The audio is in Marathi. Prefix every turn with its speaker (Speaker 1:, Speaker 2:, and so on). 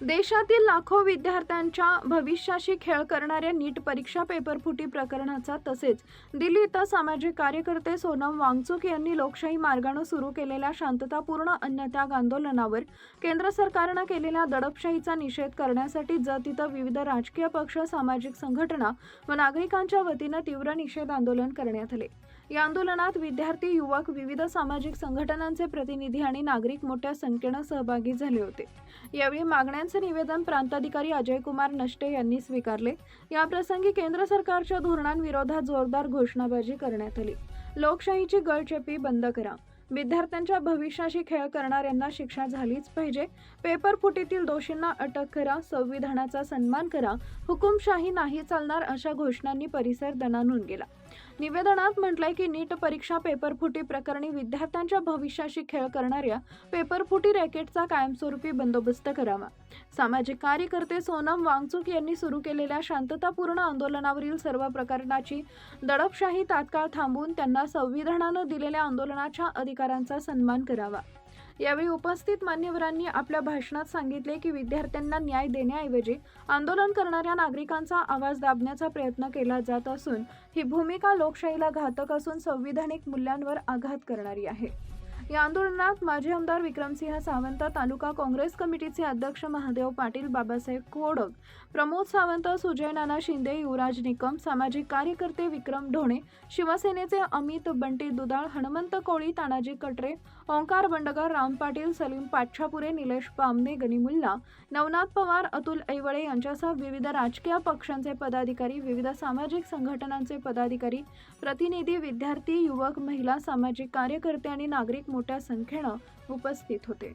Speaker 1: देशातील लाखो विद्यार्थ्यांच्या भविष्याशी खेळ करणाऱ्या नीट परीक्षा पेपरफुटी प्रकरणाचा तसेच दिल्ली इथं सामाजिक कार्यकर्ते सोनम वांगचुक यांनी लोकशाही मार्गाने सुरू केलेल्या शांततापूर्ण अन्नत्याग आंदोलनावर केंद्र सरकारने केलेल्या दडपशाहीचा निषेध करण्यासाठी तिथं विविध राजकीय पक्ष, सामाजिक संघटना व नागरिकांच्या वतीने तीव्र निषेध आंदोलन करण्यात आले। या आंदोलनात विद्यार्थी, युवक, विविध सामाजिक संघटनांचे प्रतिनिधी आणि नागरिक मोठ्या संख्येने सहभागी झाले होते। यावेळी मागण्यांचे निवेदन प्रांताधिकारी अजय कुमार नष्टे यांनी स्वीकारले। या प्रसंगी केंद्र सरकारच्या धोरणांविरोधात जोरदार घोषणाबाजी करण्यात आली। लोकशाहीची गळचेपी बंद करा, विद्यार्थ्यांच्या भविष्याशी खेळ करणाऱ्यांना शिक्षा झालीच पाहिजे, पेपर फुटीतील दोषींना अटक करा, संविधानाचा सन्मान करा, हुकुमशाही नाही चालणार अशा घोषणांनी परिसर दणाणून गेला। निवेदनात म्हटलंय की नीट परीक्षा पेपरफुटी प्रकरणी विद्यार्थ्यांच्या भविष्याशी खेळ करणाऱ्या पेपरफुटी रॅकेटचा कायमस्वरूपी बंदोबस्त करावा। सामाजिक कार्यकर्ते सोनम वांगचुक यांनी सुरू केलेल्या शांततापूर्ण आंदोलनावरील सर्व प्रकरणाची दडपशाही तात्काळ थांबवून त्यांना संविधानाने दिलेल्या आंदोलनाच्या अधिकारांचा सन्मान करावा। यावेळी उपस्थित मान्यवरांनी आपल्या भाषणात सांगितले की विद्यार्थ्यांना न्याय देण्याऐवजी आंदोलन करणाऱ्या नागरिकांचा आवाज दाबण्याचा प्रयत्न केला जात असून ही भूमिका लोकशाहीला घातक असून संविधानिक मूल्यांवर आघात करणारी आहे। या आंदोलनात माजी आमदार विक्रमसिंह सावंत, तालुका काँग्रेस कमिटीचे अध्यक्ष महादेव पाटील, बाबासाहेब कोडक, प्रमोद सावंत, सुजय नाना शिंदे, युवराज निकम, सामाजिक कार्यकर्ते विक्रम ढोणे, शिवसेनेचे अमित बंटी दुधाळ, हनुमंत कोळी, तानाजी कटरे, ओंकार बंडगर, राम पाटील, सलीम पाटछापुरे, निलेश बामणे, गनिमुल्ला, नवनाथ पवार, अतुल ऐवळे यांच्यासह विविध राजकीय पक्षांचे पदाधिकारी, विविध सामाजिक संघटनांचे पदाधिकारी, प्रतिनिधी, विद्यार्थी, युवक, महिला, सामाजिक कार्यकर्ते आणि नागरिक मोठ्या संख्येने उपस्थित होते।